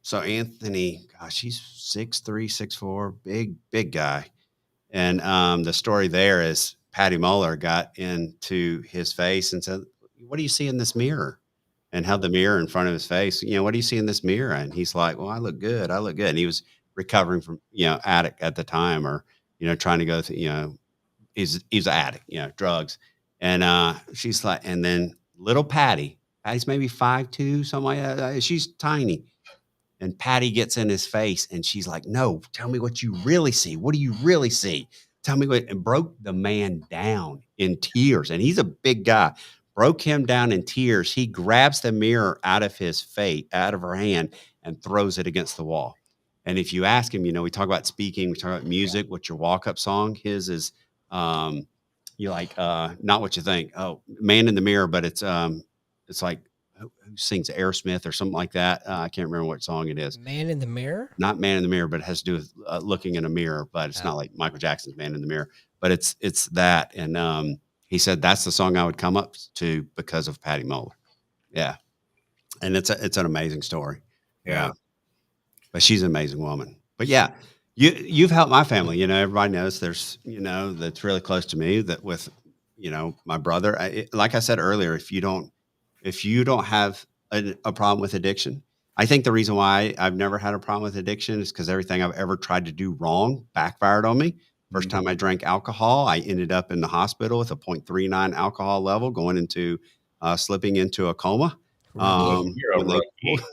So Anthony, gosh, he's 6'3", 6'4", big guy. And the story there is Patty Muller got into his face and said, what do you see in this mirror? And held the mirror in front of his face. What do you see in this mirror? And he's like, well, I look good. And he was recovering from, addict at the time, or, trying to go through, he's an addict, drugs. And she's like, and then little Patty's maybe 5'2", something like that. She's tiny. And Patty gets in his face and she's like, no, tell me what you really see. What do you really see? Tell me what, and broke the man down in tears. And he's a big guy, broke him down in tears. He grabs the mirror out of her hand and throws it against the wall. And if you ask him, we talk about speaking, we talk about music, what's your walk-up song? His is, you like, Not What You Think. Oh, Man in the Mirror, but it's like, who sings Aerosmith or something like that. I can't remember what song it is. Man in the Mirror? Not Man in the Mirror, but it has to do with looking in a mirror, but it's not like Michael Jackson's Man in the Mirror, but it's that. And he said, that's the song I would come up to because of Patty Muller. Yeah. And it's an amazing story. Yeah. But she's an amazing woman. But yeah, you've helped my family. Everybody knows there's, that's really close to me that with, my brother, like I said earlier, if you don't have a problem with addiction, I think the reason why I've never had a problem with addiction is because everything I've ever tried to do wrong backfired on me. First time I drank alcohol, I ended up in the hospital with a 0.39 alcohol level, going into slipping into a coma. You're a When they rookie.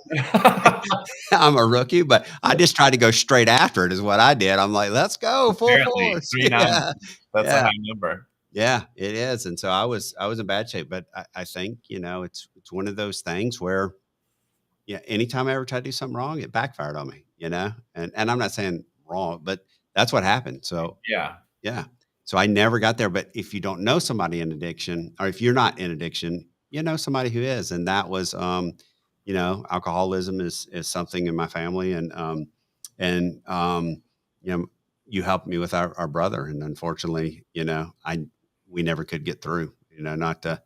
I'm a rookie, but I just tried to go straight after it is what I did. I'm like, let's go full Apparently, force. 390. Yeah. That's a Yeah. high number. Yeah, it is. And so I was in bad shape, but I think, it's one of those things where, yeah, anytime I ever tried to do something wrong, it backfired on me, and I'm not saying wrong, but that's what happened. So Yeah. yeah. So I never got there. But if you don't know somebody in addiction, or if you're not in addiction, you know somebody who is. And that was alcoholism is something in my family. And you know, you helped me with our brother. And unfortunately, we never could get through, not to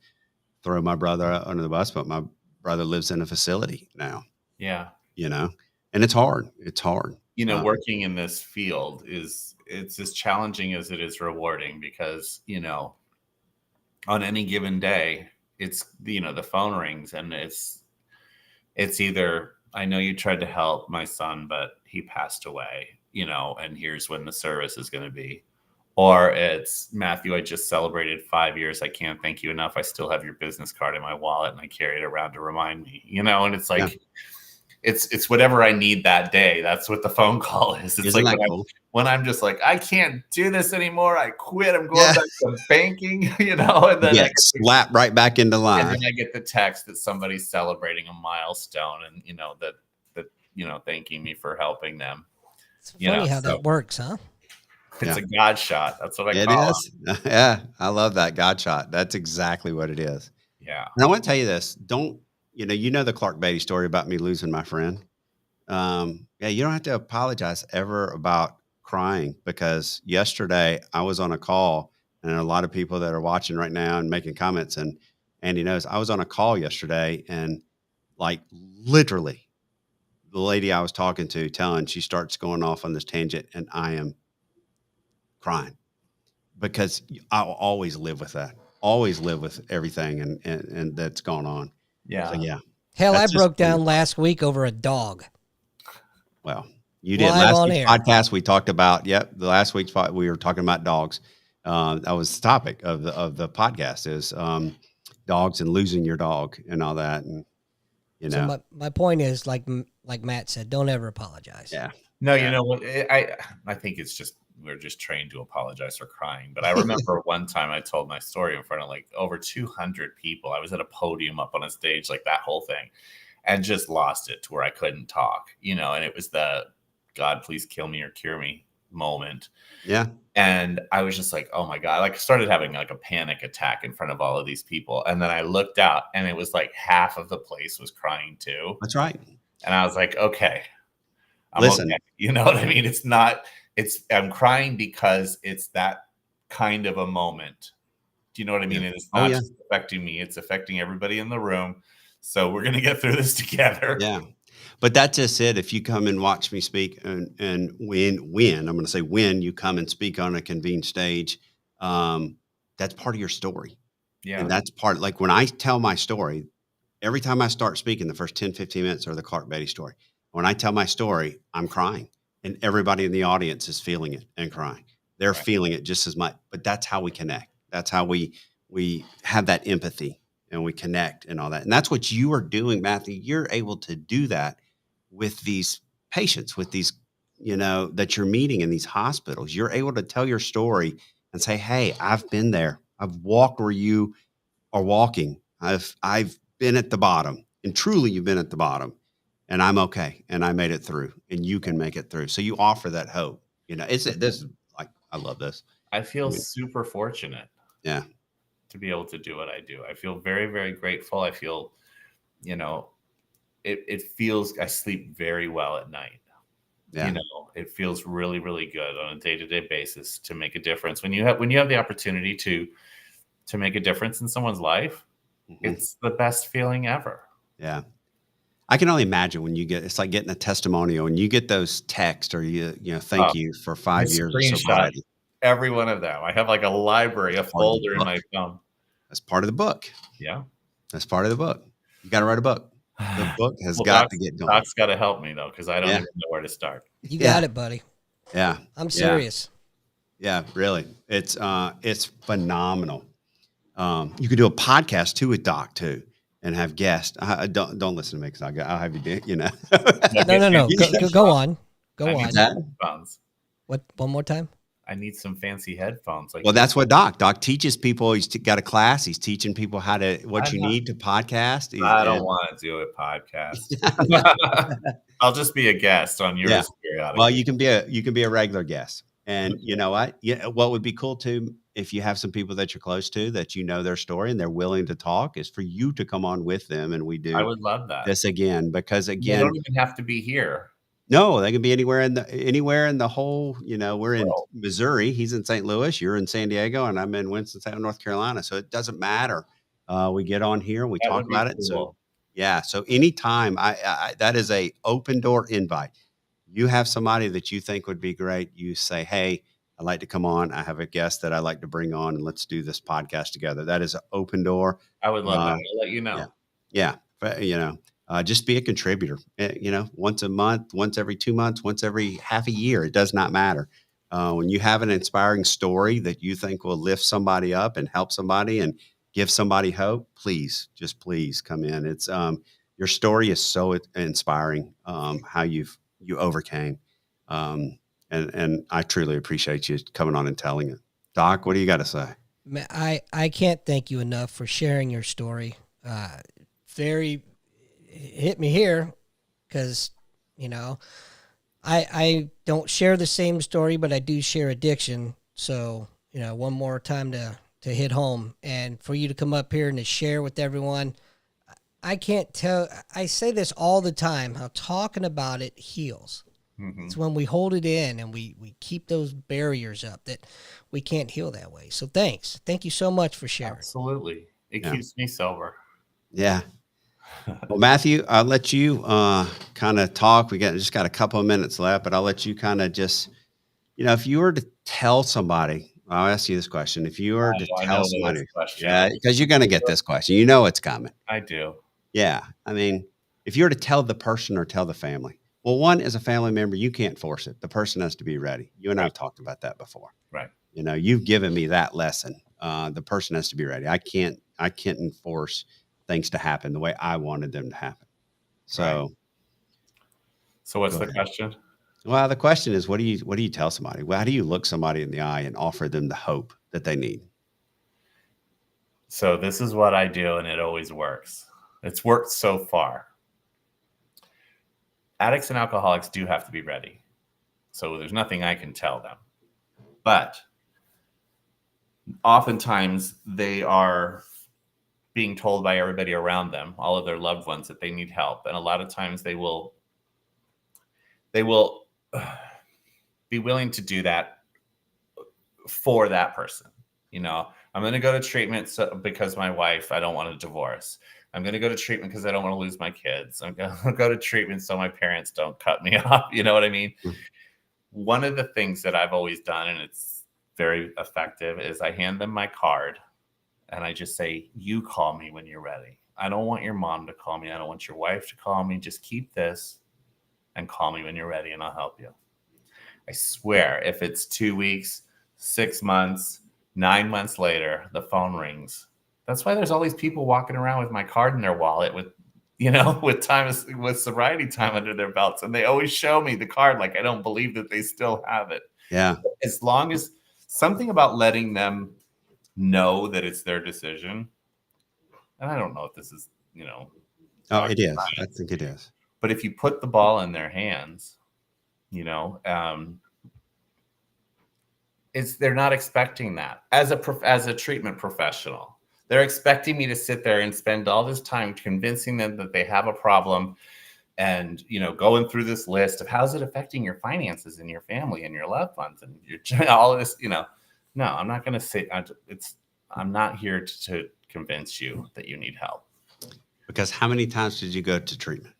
throw my brother under the bus, but my brother lives in a facility now, Yeah. you know, and it's hard. It's hard. Working in this field it's as challenging as it is rewarding because, on any given day, it's, the phone rings and it's either, I know you tried to help my son, but he passed away, and here's when the service is going to be. Or it's, Matthew, I just celebrated 5 years. I can't thank you enough. I still have your business card in my wallet and I carry it around to remind me, and it's like, it's whatever I need that day. That's what the phone call is. It's Isn't like that cool? when I'm just like, I can't do this anymore. I quit. I'm going back to banking, and then Yeah, slap right back into line. and then I get the text that somebody's celebrating a milestone and, that thanking me for helping them. It's funny how that works, huh? It's a God shot. That's what I It call is. Yeah, I love that God shot. That's exactly what it is. Yeah. And I want to tell you this. Don't, the Clark Beatty story about me losing my friend. Yeah, you don't have to apologize ever about crying, because yesterday I was on a call, and a lot of people that are watching right now and making comments, and Andy knows, I was on a call yesterday, and like literally the lady I was talking to she starts going off on this tangent, and I am crying because I'll always live with that, always live with everything and that's going on. Yeah. So yeah. Hell, I That's just broke down last week over a dog. Well, you did. Live Last on week's air. podcast we talked about. Yep, the last week's we were talking about dogs. That was the topic of the podcast is dogs and losing your dog and all that. And So my point is, like Matt said, don't ever apologize. yeah. No, Yeah. you know what? I think it's just we're just trained to apologize for crying. But I remember one time I told my story in front of like over 200 people. I was at a podium up on a stage, like that whole thing, and just lost it to where I couldn't talk, and it was the God, please kill me or cure me moment. Yeah. And I was just like, oh my God, like I started having like a panic attack in front of all of these people. And then I looked out and it was like half of the place was crying too. That's right. And I was like, okay, Listen. okay. You know what I mean? I'm crying because it's that kind of a moment. Do you know what I mean? And it's not just affecting me, it's affecting everybody in the room. So we're going to get through this together. Yeah. But that's just it. If you come and watch me speak and when I'm going to say when you come and speak on a convened stage, that's part of your story. Yeah. And that's part, like when I tell my story, every time I start speaking, the first 10, 15 minutes are the Clark Beatty story. When I tell my story, I'm crying, and everybody in the audience is feeling it and crying. They're feeling it just as much, but that's how we connect. That's how we have that empathy and we connect and all that. And that's what you are doing, Matthew. You're able to do that with these patients, with these, that you're meeting in these hospitals. You're able to tell your story and say, hey, I've been there. I've walked where you are walking. I've been at the bottom, and truly you've been at the bottom, and I'm okay. And I made it through, and you can make it through. So you offer that hope. This is like, I love this. I feel super fortunate. Yeah. To be able to do what I do. I feel very, very grateful. I feel, it feels, I sleep very well at night. Yeah. It feels really, really good on a day-to-day basis to make a difference. When you have the opportunity to make a difference in someone's life, it's the best feeling ever. Yeah. I can only imagine when it's like getting a testimonial and you get those texts or thank you for 5 years of sobriety. Every one of them. I have like a library, a folder in my phone. That's part of the book. Yeah. That's part of the book. You got to write a book. The book has got to get going. Doc's got to help me though, because I don't even know where to start. You got it, buddy. Yeah. I'm serious. Yeah, really. It's phenomenal. You could do a podcast too with Doc too, and have guests. Don't listen to me because I'll have you do. No, No, get no, me no. Go on. I Go need on. some headphones. What? One more time. I need some fancy headphones. Like Well, that's what Doc teaches people. He's got a class. He's teaching people what you know. need to podcast. I don't want to do a podcast. I'll just be a guest on yours Yeah. periodically. Well, you can be a regular guest. And you know what? Yeah, what would be cool too, if you have some people that you're close to that you know their story and they're willing to talk, is for you to come on with them and we I do would love that. this again. Because They again, don't even have to be here. no, they can be anywhere in the whole, we're in World. Missouri, he's in St. Louis, you're in San Diego, and I'm in Winston-Salem, North Carolina. So it doesn't matter. We get on here, we That talk would be about it. So cool. yeah, so anytime that is a open door invite. You have somebody that you think would be great, you say, "Hey, I'd like to come on. I have a guest that I'd like to bring on, and let's do this podcast together." That is an open door. I would love that. Uh, I'll let you know. yeah. Yeah. But, just be a contributor, once a month, once every 2 months, once every half a year. It does not matter. When you have an inspiring story that you think will lift somebody up and help somebody and give somebody hope, just please come in. It's your story is so inspiring. How you overcame, and I truly appreciate you coming on and telling it. Doc, what do you got to say? I can't thank you enough for sharing your story. Very hit me here because, I don't share the same story, but I do share addiction. So, one more time to hit home and for you to come up here and to share with everyone. I can't tell. I say this all the time, how talking about it heals. Mhm. It's when we hold it in and we keep those barriers up that we can't heal that way. So thanks. Thank you so much for sharing. Absolutely. It Yeah. keeps me sober. Yeah. Well, Matthew, I'll let you kind of talk. We just got a couple of minutes left, but I'll let you kind of just, if you were to tell somebody, I'll ask you this question. If you were to I tell know somebody, this question. yeah, because you're going to get this question, it's coming. I do. Yeah. I mean, if you were to tell the person or tell the family, well, one, as a family member, you can't force it. The person has to be ready. You and I have talked about that before. Right. You've given me that lesson. The person has to be ready. I can't enforce things to happen the way I wanted them to happen. So, Right. So what's Go the ahead. question? Well, the question is, what do you tell somebody? Well, how do you look somebody in the eye and offer them the hope that they need? So this is what I do, and it always works. It's worked so far. Addicts and alcoholics do have to be ready. So there's nothing I can tell them. But oftentimes they are being told by everybody around them, all of their loved ones, that they need help. And a lot of times they will be willing to do that for that person. I'm going to go to treatment because my wife, I don't want a divorce. I'm going to go to treatment because I don't want to lose my kids. I'm going to go to treatment so my parents don't cut me off. You know what I mean? Mhm. One of the things that I've always done, and it's very effective, is I hand them my card and I just say, you call me when you're ready. I don't want your mom to call me. I don't want your wife to call me. Just keep this and call me when you're ready and I'll help you. I swear, if it's 2 weeks, 6 months, 9 months later, the phone rings. That's why there's all these people walking around with my card in their wallet with sobriety time under their belts. And they always show me the card like I don't believe that they still have it. Yeah. As long as something about letting them know that it's their decision. And I don't know if this is, Oh, it is. I think it is. but if you put the ball in their hands, they're not expecting that as a treatment professional. They're expecting me to sit there and spend all this time convincing them that they have a problem and, going through this list of how's it affecting your finances and your family and your loved ones and all of this, No, I'm not going to say I'm not here to convince you that you need help. Because how many times did you go to treatment?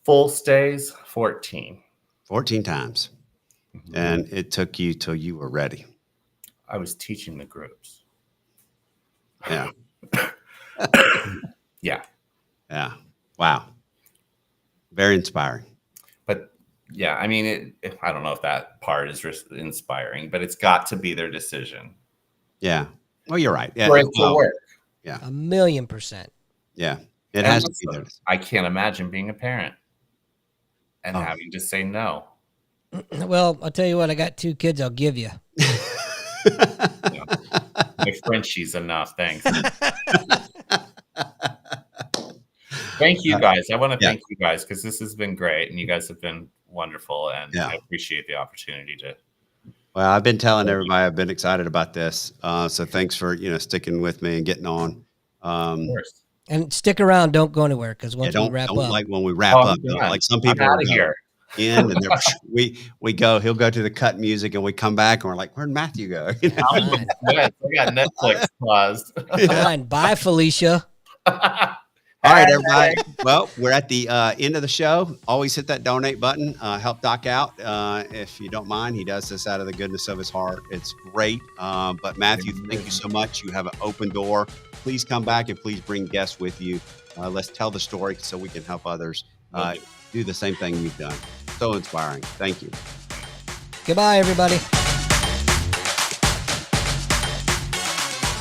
Full stays, 14. 14 times. Mm-hmm. And it took you till you were ready. I was teaching the groups. Yeah. Yeah. Yeah. Wow. Very inspiring. But Yeah, I mean, I don't know if that part is inspiring, but it's got to be their decision. Yeah. Well, you're right. Yeah. For it to work. Yeah. 1,000,000%. Yeah. It has to be there. I can't imagine being a parent and Oh. having to say no. Well, I'll tell you what, I got 2 kids I'll give you. Yeah. My Frenchie's enough. Thanks. Thank you guys. I want to thank you guys because this has been great and you guys have been wonderful. And I appreciate the opportunity to. Well, I've been telling everybody I've been excited about this. So thanks for, sticking with me and getting on. Of course. And stick around. Don't go anywhere because once we wrap up. Like when we wrap up, like some people I'm out of here. In and we go, he'll go to the cut music and we come back and we're like, where'd Matthew go? I got Netflix paused. Fine. Bye, Felicia. All right, everybody. Well, we're at the end of the show. Always hit that donate button. Help Doc out if you don't mind. He does this out of the goodness of his heart. It's great. But Matthew, thank you so much. You have an open door. Please come back and please bring guests with you. Let's tell the story so we can help others do the same thing you've done. So inspiring. Thank you. Goodbye, everybody.